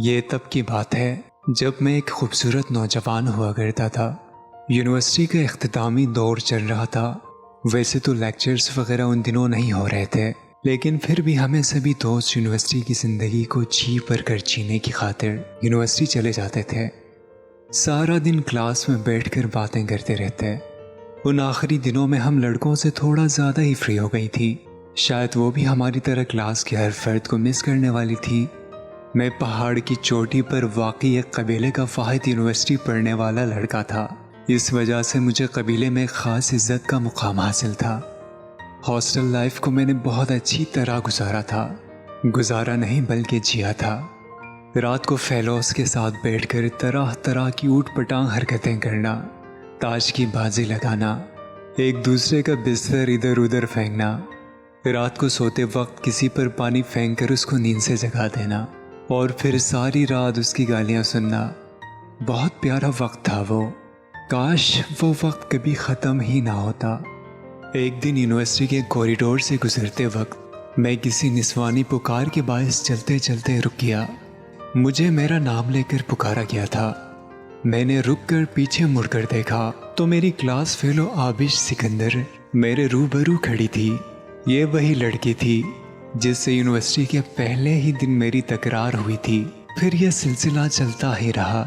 ये तब की बात है जब मैं एक खूबसूरत नौजवान हुआ करता था। यूनिवर्सिटी का इख्तितामी दौर चल रहा था। वैसे तो लेक्चर्स वगैरह उन दिनों नहीं हो रहे थे, लेकिन फिर भी हमें सभी दोस्त यूनिवर्सिटी की ज़िंदगी को जी भर कर जीने की खातिर यूनिवर्सिटी चले जाते थे। सारा दिन क्लास में बैठकर बातें करते रहते। उन आखिरी दिनों में हम लड़कों से थोड़ा ज़्यादा ही फ्री हो गई थी। शायद वो भी हमारी तरह क्लास के हर फर्द को मिस करने वाली थी। मैं पहाड़ की चोटी पर वाकई एक कबीले का वाहिद यूनिवर्सिटी पढ़ने वाला लड़का था। इस वजह से मुझे कबीले में ख़ास इज्जत का मुकाम हासिल था। हॉस्टल लाइफ को मैंने बहुत अच्छी तरह गुजारा था। गुजारा नहीं बल्कि जिया था। रात को फेलोज के साथ बैठकर तरह तरह की ऊट पटांग हरकतें करना, ताश की बाजी लगाना, एक दूसरे का बिस्तर इधर उधर फेंकना, रात को सोते वक्त किसी पर पानी फेंक कर उसको नींद से जगा देना और फिर सारी रात उसकी गालियां सुनना। बहुत प्यारा वक्त था वो। काश वो वक्त कभी ख़त्म ही ना होता। एक दिन यूनिवर्सिटी के कॉरिडोर से गुजरते वक्त मैं किसी निस्वानी पुकार के बायस चलते चलते रुक गया। मुझे मेरा नाम लेकर पुकारा गया था। मैंने रुक कर पीछे मुड़कर देखा तो मेरी क्लास फेलो आबिश सिकंदर मेरे रूबरू खड़ी थी। ये वही लड़की थी जिससे यूनिवर्सिटी के पहले ही दिन मेरी तकरार हुई थी। फिर यह सिलसिला चलता ही रहा।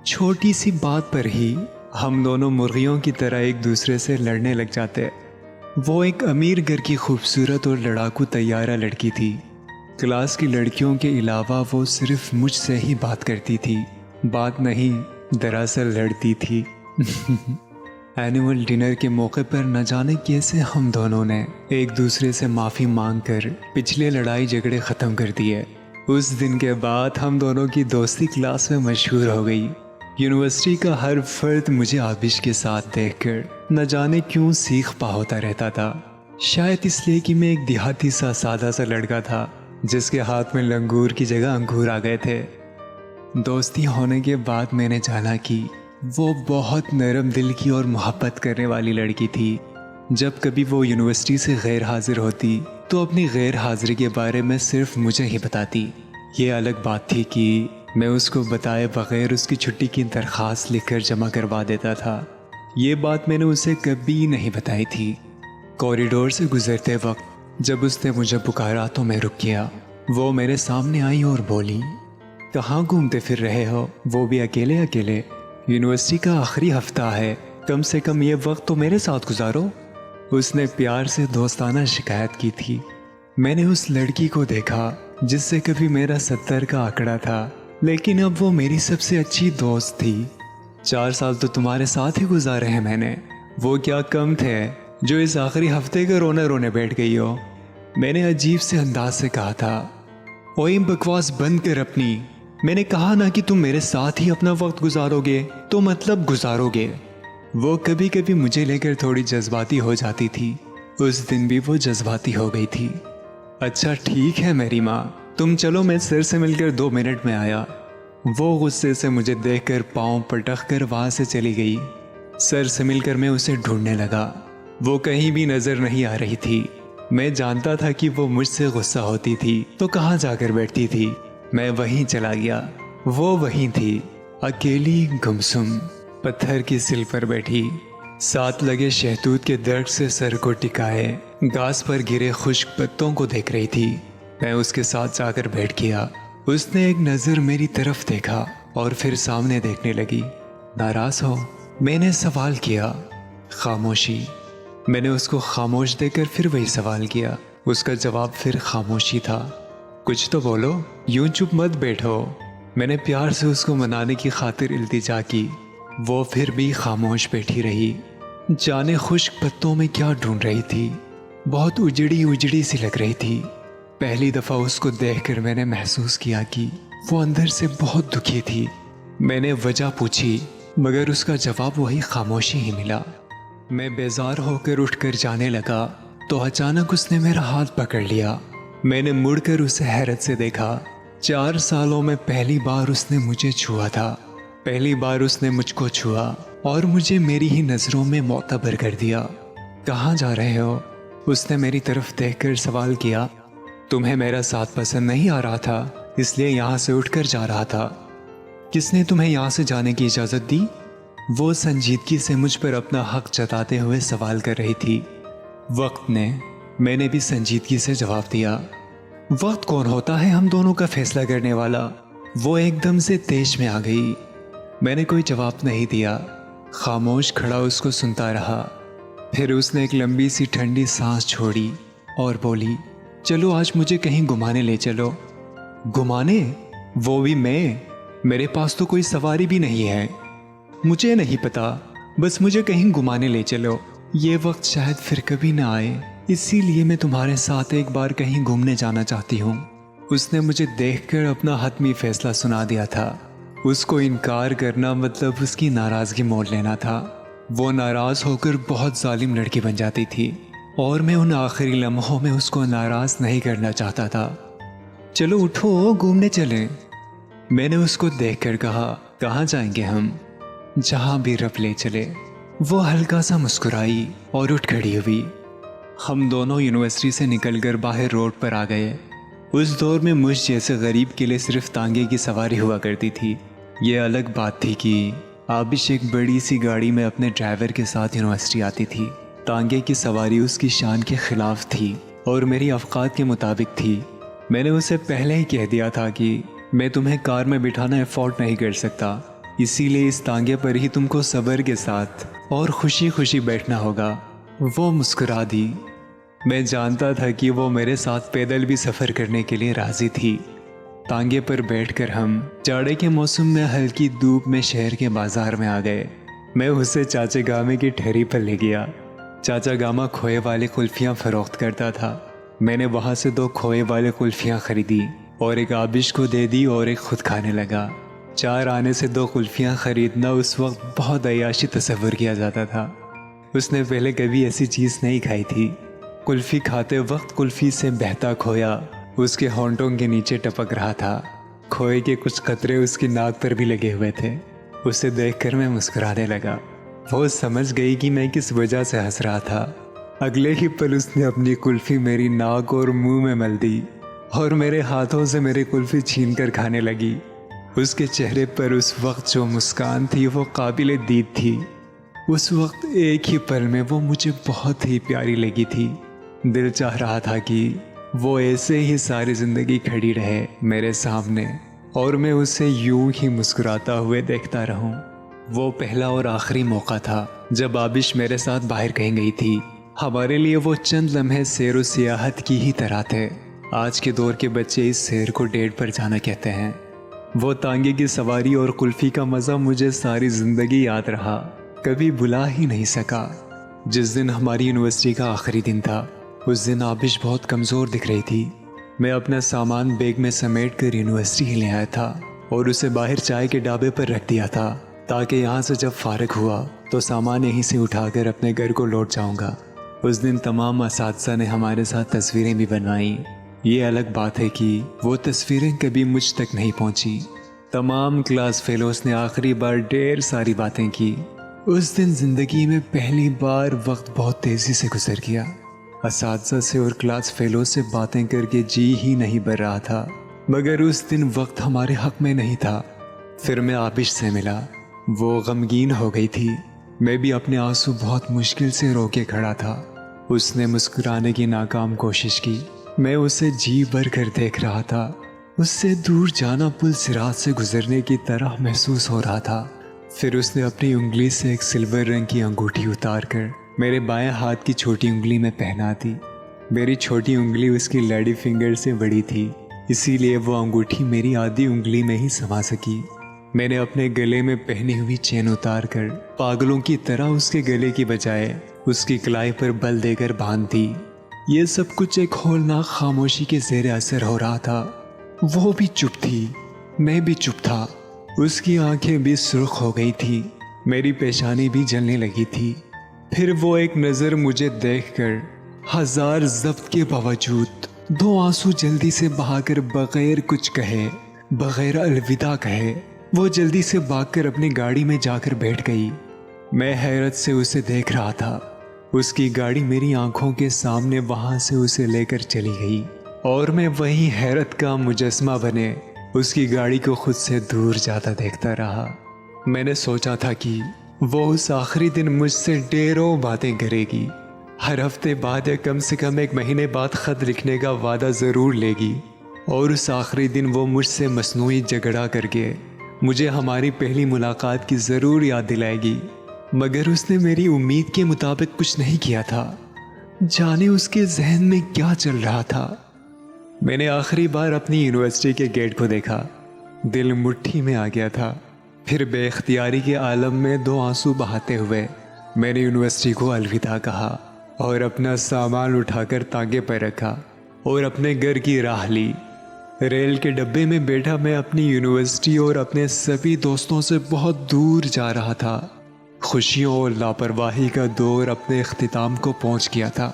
छोटी सी बात पर ही हम दोनों मुर्गियों की तरह एक दूसरे से लड़ने लग जाते। वो एक अमीर घर की खूबसूरत और लड़ाकू तैयारा लड़की थी। क्लास की लड़कियों के अलावा वो सिर्फ मुझसे ही बात करती थी। बात नहीं, दरअसल लड़ती थी। एनुअल डिनर के मौके पर न जाने कैसे हम दोनों ने एक दूसरे से माफ़ी मांगकर पिछले लड़ाई झगड़े ख़त्म कर दिए। उस दिन के बाद हम दोनों की दोस्ती क्लास में मशहूर हो गई। यूनिवर्सिटी का हर फर्द मुझे आबिश के साथ देखकर न जाने क्यों सीख पा होता रहता था। शायद इसलिए कि मैं एक देहाती सा सादा सा लड़का था जिसके हाथ में लंगूर की जगह अंगूर आ गए थे। दोस्ती होने के बाद मैंने जाना कि वो बहुत नरम दिल की और मोहब्बत करने वाली लड़की थी। जब कभी वो यूनिवर्सिटी से गैर हाजिर होती तो अपनी गैर हाजिरी के बारे में सिर्फ मुझे ही बताती। ये अलग बात थी कि मैं उसको बताए बगैर उसकी छुट्टी की दरख्वास्त लिखकर जमा करवा देता था। ये बात मैंने उसे कभी नहीं बताई थी। कॉरिडोर से गुजरते वक्त जब उसने मुझे पुकारा तो मैं रुक गया। वो मेरे सामने आई और बोली, कहाँ घूमते फिर रहे हो, वो भी अकेले अकेले? यूनिवर्सिटी का आखिरी हफ्ता है, कम से कम ये वक्त तो मेरे साथ गुजारो। उसने प्यार से दोस्ताना शिकायत की थी। मैंने उस लड़की को देखा जिससे कभी मेरा 70 का आंकड़ा था, लेकिन अब वो मेरी सबसे अच्छी दोस्त थी। 4 साल तो तुम्हारे साथ ही गुजारे हैं मैंने, वो क्या कम थे जो इस आखिरी हफ्ते का रोने रोने बैठ गई हो। मैंने अजीब से अंदाज से कहा था, ओए बकवास बंद कर अपनी। मैंने कहा ना कि तुम मेरे साथ ही अपना वक्त गुजारोगे तो मतलब गुजारोगे। वो कभी कभी मुझे लेकर थोड़ी जज्बाती हो जाती थी। उस दिन भी वो जज्बाती हो गई थी। अच्छा ठीक है मेरी माँ, तुम चलो, मैं सर से मिलकर 2 मिनट में आया। वो गुस्से से मुझे देखकर पाँव पटक कर वहाँ से चली गई। सर से मिलकर मैं उसे ढूंढने लगा। वो कहीं भी नजर नहीं आ रही थी। मैं जानता था कि वो मुझसे गुस्सा होती थी तो कहाँ जाकर बैठती थी। मैं वहीं चला गया। वो वहीं थी, अकेली गुमसुम पत्थर की सिल पर बैठी, साथ लगे शहतूत के दरख्त से सर को टिकाए घास पर गिरे खुश्क पत्तों को देख रही थी। मैं उसके साथ जाकर बैठ गया। उसने एक नज़र मेरी तरफ देखा और फिर सामने देखने लगी। नाराज हो? मैंने सवाल किया। खामोशी। मैंने उसको खामोश देकर फिर वही सवाल किया। उसका जवाब फिर खामोशी था। कुछ तो बोलो, यूं चुप मत बैठो। मैंने प्यार से उसको मनाने की खातिर इल्तिजा की। वो फिर भी खामोश बैठी रही, जाने खुश्क पत्तों में क्या ढूंढ रही थी। बहुत उजड़ी उजड़ी सी लग रही थी। पहली दफ़ा उसको देखकर मैंने महसूस किया कि वो अंदर से बहुत दुखी थी। मैंने वजह पूछी मगर उसका जवाब वही खामोशी ही मिला। मैं बेजार होकर उठकर जाने लगा तो अचानक उसने मेरा हाथ पकड़ लिया। मैंने मुड़कर उसे हैरत से देखा। 4 सालों में पहली बार उसने मुझे छुआ था। पहली बार उसने मुझको छुआ और मुझे मेरी ही नज़रों में मोतबर कर दिया। कहाँ जा रहे हो? उसने मेरी तरफ देखकर सवाल किया। तुम्हें मेरा साथ पसंद नहीं आ रहा था, इसलिए यहाँ से उठकर जा रहा था। किसने तुम्हें यहाँ से जाने की इजाज़त दी? वो संजीदगी से मुझ पर अपना हक जताते हुए सवाल कर रही थी। वक्त ने, मैंने भी संजीदगी से जवाब दिया। वक्त कौन होता है हम दोनों का फैसला करने वाला? वो एकदम से तेज में आ गई। मैंने कोई जवाब नहीं दिया, खामोश खड़ा उसको सुनता रहा। फिर उसने एक लंबी सी ठंडी सांस छोड़ी और बोली, चलो आज मुझे कहीं घुमाने ले चलो। घुमाने? वो भी मैं? मेरे पास तो कोई सवारी भी नहीं है। मुझे नहीं पता, बस मुझे कहीं घुमाने ले चलो। ये वक्त शायद फिर कभी ना आए, इसीलिए मैं तुम्हारे साथ एक बार कहीं घूमने जाना चाहती हूँ। उसने मुझे देखकर अपना हतमी फैसला सुना दिया था। उसको इनकार करना मतलब उसकी नाराज़गी मोल लेना था। वो नाराज़ होकर बहुत जालिम लड़की बन जाती थी और मैं उन आखिरी लम्हों में उसको नाराज़ नहीं करना चाहता था। चलो उठो, घूमने चलें। मैंने उसको देखकर कहा, कहाँ जाएंगे हम? जहाँ भी रब ले चले। वो हल्का सा मुस्कुराई और उठ खड़ी हुई। हम दोनों यूनिवर्सिटी से निकलकर बाहर रोड पर आ गए। उस दौर में मुझ जैसे गरीब के लिए सिर्फ तांगे की सवारी हुआ करती थी। ये अलग बात थी कि आबिश एक बड़ी सी गाड़ी में अपने ड्राइवर के साथ यूनिवर्सिटी आती थी। तांगे की सवारी उसकी शान के खिलाफ थी और मेरी अवकात के मुताबिक थी। मैंने उसे पहले ही कह दिया था कि मैं तुम्हें कार में बिठाना अफोर्ड नहीं कर सकता, इसीलिए इस तांगे पर ही तुमको सब्र के साथ और खुशी खुशी बैठना होगा। वो मुस्कुरा दी। मैं जानता था कि वो मेरे साथ पैदल भी सफ़र करने के लिए राज़ी थी। तांगे पर बैठकर हम जाड़े के मौसम में हल्की धूप में शहर के बाज़ार में आ गए। मैं उसे चाचा गामे की ठहरी पर ले गया। चाचा गामा खोए वाले कुल्फ़ियाँ फ़रोख्त करता था। मैंने वहाँ से 2 खोए वाले कुल्फ़ियाँ ख़रीदी और एक आबिश को दे दी और एक खुद खाने लगा। 4 आने से 2 कुल्फ़ियाँ ख़रीदना उस वक्त बहुत अय्याशी तस्वुर किया जाता था। उसने पहले कभी ऐसी चीज़ नहीं खाई थी। कुल्फ़ी खाते वक्त कुल्फ़ी से बहता खोया उसके होंठों के नीचे टपक रहा था। खोए के कुछ कतरे उसकी नाक पर भी लगे हुए थे। उसे देखकर मैं मुस्कुराने लगा। वो समझ गई कि मैं किस वजह से हंस रहा था। अगले ही पल उसने अपनी कुल्फ़ी मेरी नाक और मुंह में मल दी और मेरे हाथों से मेरी कुल्फ़ी छीन कर खाने लगी। उसके चेहरे पर उस वक्त जो मुस्कान थी वो काबिल दीद थी। उस वक्त एक ही पल में वो मुझे बहुत ही प्यारी लगी थी। दिल चाह रहा था कि वो ऐसे ही सारी ज़िंदगी खड़ी रहे मेरे सामने और मैं उसे यूं ही मुस्कुराता हुए देखता रहूं। वो पहला और आखिरी मौका था जब आबिश मेरे साथ बाहर कहीं गई थी। हमारे लिए वो चंद लम्हे सैर व सियाहत की ही तरह थे। आज के दौर के बच्चे इस सैर को डेट पर जाना कहते हैं। वो तांगे की सवारी और कुल्फ़ी का मज़ा मुझे सारी ज़िंदगी याद रहा, कभी भुला ही नहीं सका। जिस दिन हमारी यूनिवर्सिटी का आखिरी दिन था, उस दिन आबिश बहुत कमज़ोर दिख रही थी। मैं अपना सामान बैग में समेट कर यूनिवर्सिटी ही ले आया था और उसे बाहर चाय के ढाबे पर रख दिया था ताकि यहाँ से जब फारिग हुआ तो सामान यहीं से उठाकर अपने घर को लौट जाऊँगा। उस दिन तमाम असातिज़ा ने हमारे साथ तस्वीरें भी बनवाई। ये अलग बात है कि वो तस्वीरें कभी मुझ तक नहीं पहुँची। तमाम क्लास फेलोज़ ने आखिरी बार ढेर सारी बातें की। उस दिन ज़िंदगी में पहली बार वक्त बहुत तेज़ी से गुजर गया। असातिज़ा से और क्लास फेलो से बातें करके जी ही नहीं भर रहा था, मगर उस दिन वक्त हमारे हक में नहीं था। फिर मैं आबिश से मिला। वो गमगीन हो गई थी। मैं भी अपने आंसू बहुत मुश्किल से रोके खड़ा था। उसने मुस्कुराने की नाकाम कोशिश की। मैं उसे जी भर कर देख रहा था। उससे दूर जाना पुल सिरात से गुजरने की तरह महसूस हो रहा था। फिर उसने अपनी उंगली से एक सिल्वर रंग की अंगूठी उतार कर मेरे बाएं हाथ की छोटी उंगली में पहना दी। मेरी छोटी उंगली उसकी लेडी फिंगर से बड़ी थी, इसीलिए वो अंगूठी मेरी आधी उंगली में ही समा सकी। मैंने अपने गले में पहनी हुई चेन उतार कर पागलों की तरह उसके गले की बजाय उसकी कलाई पर बल देकर बांध दी। ये सब कुछ एक होलनाक खामोशी के ज़ेरे असर हो रहा था। वो भी चुप थी, मैं भी चुप था। उसकी आंखें भी सुर्ख हो गई थी, मेरी पेशानी भी जलने लगी थी। फिर वो एक नज़र मुझे देखकर हजार ज़ब्त के बावजूद 2 आंसू जल्दी से बहाकर बगैर कुछ कहे, बगैर अलविदा कहे, वो जल्दी से भागकर अपनी गाड़ी में जाकर बैठ गई। मैं हैरत से उसे देख रहा था। उसकी गाड़ी मेरी आंखों के सामने वहां से उसे लेकर चली गई और मैं वही हैरत का मुजस्मा बने उसकी गाड़ी को खुद से दूर जाता देखता रहा। मैंने सोचा था कि वो उस आखिरी दिन मुझसे ढेरों बातें करेगी, हर हफ्ते बाद या कम से कम एक महीने बाद खत लिखने का वादा ज़रूर लेगी, और उस आखिरी दिन वो मुझसे मसनूई झगड़ा करके मुझे हमारी पहली मुलाकात की ज़रूर याद दिलाएगी। मगर उसने मेरी उम्मीद के मुताबिक कुछ नहीं किया था। जाने उसके जहन में क्या चल रहा था। मैंने आखिरी बार अपनी यूनिवर्सिटी के गेट को देखा, दिल मुट्ठी में आ गया था। फिर बेख्तियारी के आलम में 2 आंसू बहाते हुए मैंने यूनिवर्सिटी को अलविदा कहा और अपना सामान उठाकर तांगे पर रखा और अपने घर की राह ली। रेल के डब्बे में बैठा मैं अपनी यूनिवर्सिटी और अपने सभी दोस्तों से बहुत दूर जा रहा था। खुशियों और लापरवाही का दौर अपने इख्तिताम को पहुंच गया था।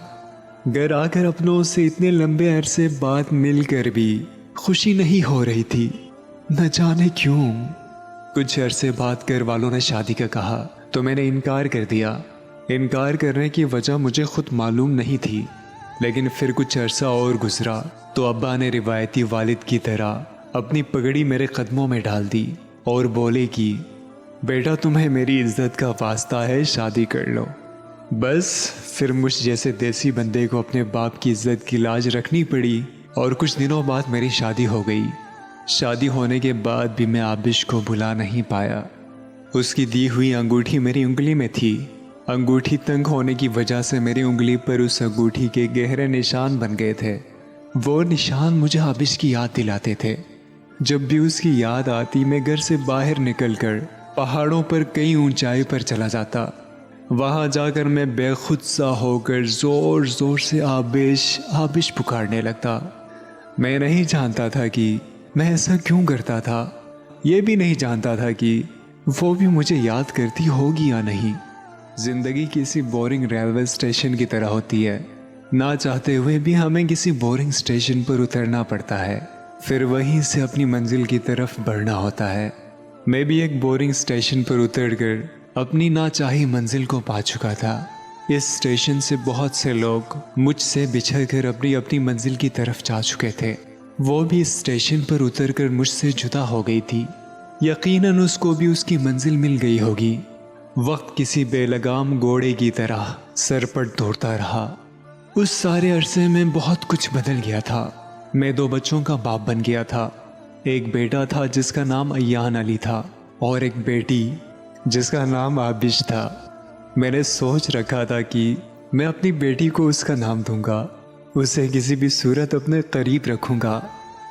घर आकर अपनों से इतने लंबे अरसे बाद मिलकर भी खुशी नहीं हो रही थी, न जाने क्यों। कुछ अरसे बाद घर वालों ने शादी का कहा तो मैंने इनकार कर दिया। इनकार करने की वजह मुझे खुद मालूम नहीं थी, लेकिन फिर कुछ अरसा और गुजरा तो अब्बा ने रिवायती वालिद की तरह अपनी पगड़ी मेरे कदमों में डाल दी और बोले कि बेटा, तुम्हें मेरी इज्जत का वास्ता है, शादी कर लो। बस फिर मुझ जैसे देसी बंदे को अपने बाप की इज्जत की लाज रखनी पड़ी और कुछ दिनों बाद मेरी शादी हो गई। शादी होने के बाद भी मैं आबिश को भुला नहीं पाया। उसकी दी हुई अंगूठी मेरी उंगली में थी। अंगूठी तंग होने की वजह से मेरी उंगली पर उस अंगूठी के गहरे निशान बन गए थे। वो निशान मुझे आबिश की याद दिलाते थे। जब भी उसकी याद आती मैं घर से बाहर निकलकर पहाड़ों पर कई ऊंचाई पर चला जाता। वहां जाकर मैं बेखुद सा होकर जोर जोर से आबिश आबिश पुकारने लगता। मैं नहीं जानता था कि मैं ऐसा क्यों करता था। ये भी नहीं जानता था कि वो भी मुझे याद करती होगी या नहीं। जिंदगी किसी बोरिंग रेलवे स्टेशन की तरह होती है। ना चाहते हुए भी हमें किसी बोरिंग स्टेशन पर उतरना पड़ता है, फिर वहीं से अपनी मंजिल की तरफ बढ़ना होता है। मैं भी एक बोरिंग स्टेशन पर उतरकर अपनी ना चाही मंजिल को पा चुका था। इस स्टेशन से बहुत से लोग मुझसे बिछड़कर अपनी अपनी मंजिल की तरफ जा चुके थे। वो भी इस स्टेशन पर उतरकर मुझसे जुदा हो गई थी। यकीनन उसको भी उसकी मंजिल मिल गई होगी। वक्त किसी बेलगाम घोड़े की तरह सर पर दौड़ता रहा। उस सारे अरसे में बहुत कुछ बदल गया था। मैं 2 बच्चों का बाप बन गया था। एक बेटा था जिसका नाम अयान अली था और एक बेटी जिसका नाम आबिश था। मैंने सोच रखा था कि मैं अपनी बेटी को उसका नाम दूंगा। उसे किसी भी सूरत अपने करीब रखूंगा।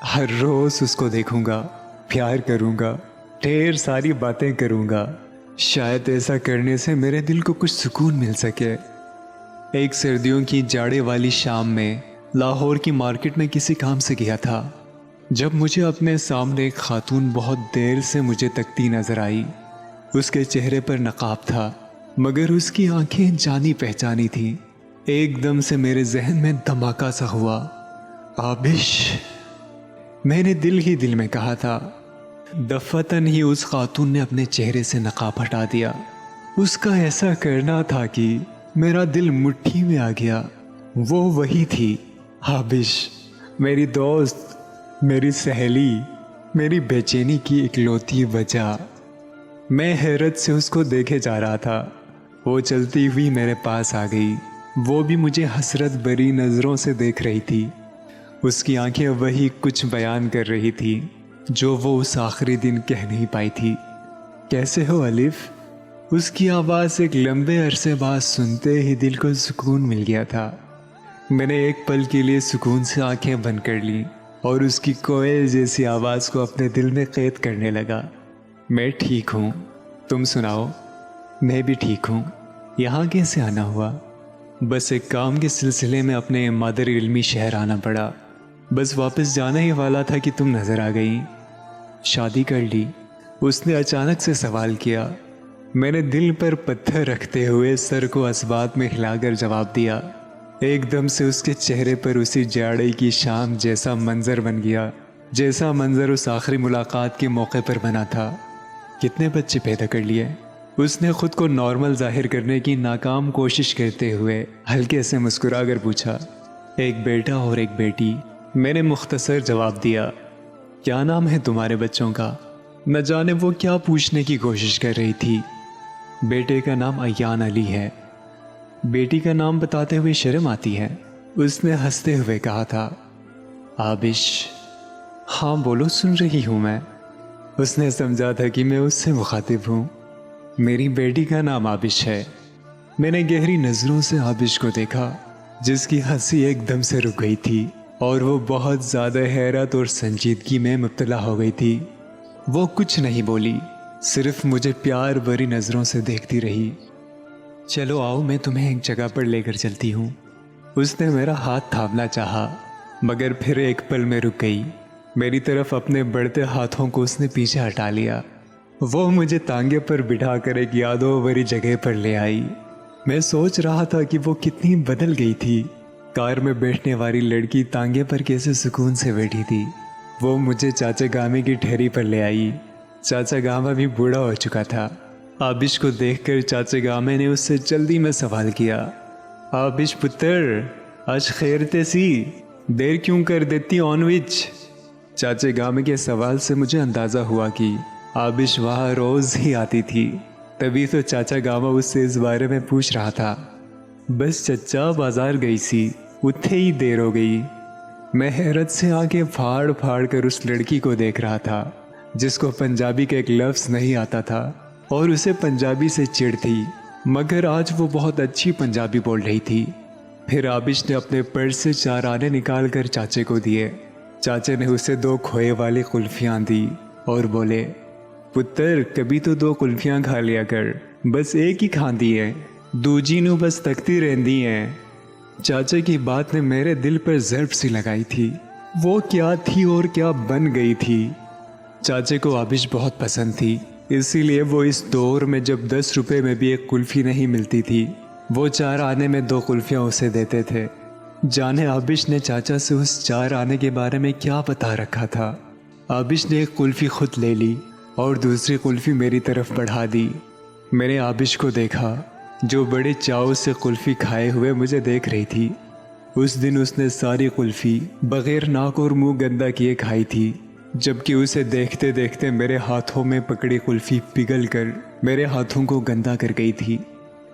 हर रोज उसको देखूंगा, प्यार करूंगा, ढेर सारी बातें करूंगा। शायद ऐसा करने से मेरे दिल को कुछ सुकून मिल सके। एक सर्दियों की जाड़े वाली शाम में लाहौर की मार्केट में किसी काम से गया था, जब मुझे अपने सामने एक खातून बहुत देर से मुझे तकती नजर आई। उसके चेहरे पर नकाब था, मगर उसकी आंखें जानी पहचानी थी। एकदम से मेरे जहन में धमाका सा हुआ, आबिश। मैंने दिल ही दिल में कहा था। दफतन ही उस खातून ने अपने चेहरे से नकाब हटा दिया। उसका ऐसा करना था कि मेरा दिल मुट्ठी में आ गया। वो वही थी, आबिश, मेरी दोस्त, मेरी सहेली, मेरी बेचैनी की इकलौती वजह। मैं हैरत से उसको देखे जा रहा था। वो चलती हुई मेरे पास आ गई। वो भी मुझे हसरत भरी नज़रों से देख रही थी। उसकी आंखें वही कुछ बयान कर रही थी जो वो उस आखिरी दिन कह नहीं पाई थी। कैसे हो अलिफ? उसकी आवाज़ एक लंबे अरसे बाद सुनते ही दिल को सुकून मिल गया था। मैंने एक पल के लिए सुकून से आंखें बंद कर ली और उसकी कोयल जैसी आवाज़ को अपने दिल में कैद करने लगा। मैं ठीक हूँ, तुम सुनाओ? मैं भी ठीक हूँ। यहाँ कैसे आना हुआ? बस एक काम के सिलसिले में अपने मादर इल्मी शहर आना पड़ा। बस वापस जाना ही वाला था कि तुम नज़र आ गई। शादी कर ली? उसने अचानक से सवाल किया। मैंने दिल पर पत्थर रखते हुए सर को असबात में हिलाकर जवाब दिया। एकदम से उसके चेहरे पर उसी जाड़े की शाम जैसा मंजर बन गया, जैसा मंजर उस आखिरी मुलाकात के मौके पर बना था। कितने बच्चे पैदा कर लिए? उसने खुद को नॉर्मल जाहिर करने की नाकाम कोशिश करते हुए हल्के से मुस्कुराकर पूछा। एक बेटा और एक बेटी, मैंने मुख्तसर जवाब दिया। क्या नाम है तुम्हारे बच्चों का? न जाने वो क्या पूछने की कोशिश कर रही थी। बेटे का नाम अयान अली है। बेटी का नाम बताते हुए शर्म आती है। उसने हंसते हुए कहा था, आबिश। हाँ बोलो, सुन रही हूँ मैं। उसने समझा था कि मैं उससे मुखातिब हूँ। मेरी बेटी का नाम आबिश है। मैंने गहरी नज़रों से आबिश को देखा, जिसकी हंसी एकदम से रुक गई थी और वो बहुत ज़्यादा हैरत और संजीदगी में मुब्तला हो गई थी। वो कुछ नहीं बोली, सिर्फ मुझे प्यार भरी नज़रों से देखती रही। चलो आओ, मैं तुम्हें एक जगह पर लेकर चलती हूँ। उसने मेरा हाथ थामना चाहा, मगर फिर एक पल में रुक गई। मेरी तरफ अपने बढ़ते हाथों को उसने पीछे हटा लिया। वो मुझे तांगे पर बिठाकर एक यादों भरी जगह पर ले आई। मैं सोच रहा था कि वो कितनी बदल गई थी। कार में बैठने वाली लड़की तांगे पर कैसे सुकून से बैठी थी। वो मुझे चाचा गामे की ठहरी पर ले आई। चाचा गामा भी बूढ़ा हो चुका था। आबिश को देखकर चाचा गामे ने उससे जल्दी में सवाल किया, आबिश पुत्र, आज खैरते सी, देर क्यों कर देती ऑनविच? चाचा गामे के सवाल से मुझे अंदाज़ा हुआ कि आबिश वहाँ रोज़ ही आती थी। तभी तो चाचा गामा उससे इस बारे में पूछ रहा था। बस चच्चा बाजार गई सी, उठे ही देर हो गई। मैं हैरत से आंखें फाड़ फाड़ कर उस लड़की को देख रहा था, जिसको पंजाबी का एक लफ्ज़ नहीं आता था और उसे पंजाबी से चिढ़ थी, मगर आज वो बहुत अच्छी पंजाबी बोल रही थी। फिर आबिश ने अपने पर्स से 4 आने निकाल कर चाचे को दिए। चाचे ने उसे 2 खोए वाली कुल्फियाँ दी और बोले, पुत्र कभी तो 2 कुल्फियाँ खा लिया कर, बस एक ही खांदी है, दूजी नू बस तकती रहंदी है। चाचा की बात ने मेरे दिल पर ज़र्ब सी लगाई थी। वो क्या थी और क्या बन गई थी। चाचे को आबिश बहुत पसंद थी, इसीलिए वो इस दौर में जब 10 रुपए में भी एक कुल्फ़ी नहीं मिलती थी, वो 4 आने में 2 कुल्फ़ियाँ उसे देते थे। जाने आबिश ने चाचा से उस 4 आने के बारे में क्या बता रखा था। आबिश ने एक कुल्फ़ी खुद ले ली और दूसरी कुल्फ़ी मेरी तरफ बढ़ा दी। मैंने आबिश को देखा, जो बड़े चाव से कुल्फ़ी खाए हुए मुझे देख रही थी। उस दिन उसने सारी कुल्फ़ी बग़ैर नाक और मुंह गंदा किए खाई थी, जबकि उसे देखते देखते मेरे हाथों में पकड़ी कुल्फ़ी पिघल कर मेरे हाथों को गंदा कर गई थी।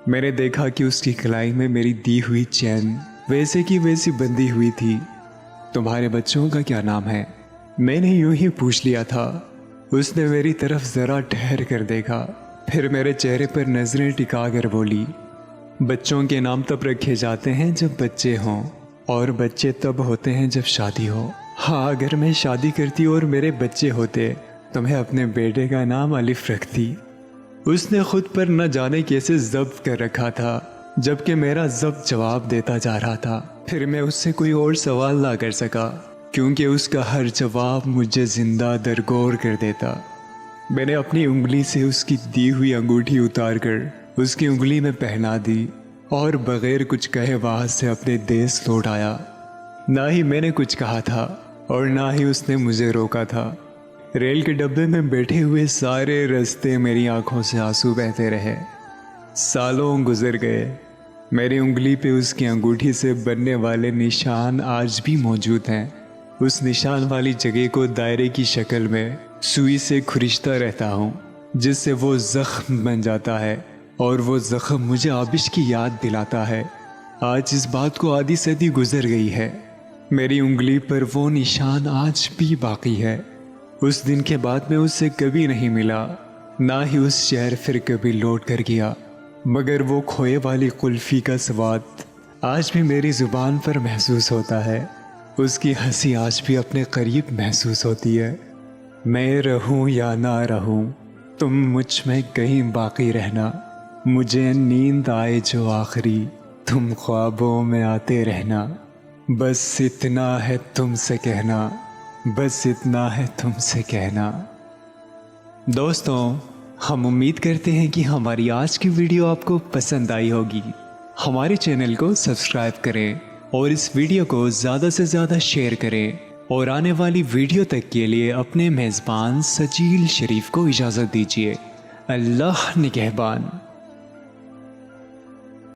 मैंने देखा कि उसकी कलाई में मेरी दी हुई चैन वैसे की वैसी बंधी हुई थी। तुम्हारे बच्चों का क्या नाम है? मैंने यूं ही पूछ लिया था। उसने मेरी तरफ ज़रा ठहर कर देखा, फिर मेरे चेहरे पर नज़रें टिका कर बोली, बच्चों के नाम तब रखे जाते हैं जब बच्चे हों, और बच्चे तब होते हैं जब शादी हो। हाँ, अगर मैं शादी करती और मेरे बच्चे होते तो मैं अपने बेटे का नाम अलिफ रखती। उसने खुद पर न जाने कैसे ज़ब्त कर रखा था, जबकि मेरा ज़ब्त जवाब देता जा रहा था। फिर मैं उससे कोई और सवाल ना कर सका, क्योंकि उसका हर जवाब मुझे ज़िंदा दरगोर कर देता। मैंने अपनी उंगली से उसकी दी हुई अंगूठी उतार कर उसकी उंगली में पहना दी और बग़ैर कुछ कहे वहाँ से अपने देश लौट आया। ना ही मैंने कुछ कहा था और ना ही उसने मुझे रोका था। रेल के डब्बे में बैठे हुए सारे रास्ते मेरी आंखों से आंसू बहते रहे। सालों गुजर गए। मेरी उंगली पे उसकी अंगूठी से बनने वाले निशान आज भी मौजूद हैं। उस निशान वाली जगह को दायरे की शक्ल में सुई से खुरिचता रहता हूँ, जिससे वो ज़ख्म बन जाता है और वो ज़ख्म मुझे आबिश की याद दिलाता है। आज इस बात को आधी सदी गुजर गई है, मेरी उंगली पर वो निशान आज भी बाकी है। उस दिन के बाद मैं उससे कभी नहीं मिला, ना ही उस शहर फिर कभी लौट कर गया, मगर वो खोए वाली कुल्फ़ी का स्वाद आज भी मेरी ज़ुबान पर महसूस होता है। उसकी हंसी आज भी अपने करीब महसूस होती है। मैं रहूं या ना रहूं, तुम मुझ में कहीं बाकी रहना। मुझे नींद आए जो आखिरी, तुम ख्वाबों में आते रहना। बस इतना है तुमसे कहना, बस इतना है तुमसे कहना। दोस्तों, हम उम्मीद करते हैं कि हमारी आज की वीडियो आपको पसंद आई होगी। हमारे चैनल को सब्सक्राइब करें और इस वीडियो को ज़्यादा से ज़्यादा शेयर करें और आने वाली वीडियो तक के लिए अपने मेज़बान सजील शरीफ को इजाज़त दीजिए। अल्लाह निगहबान।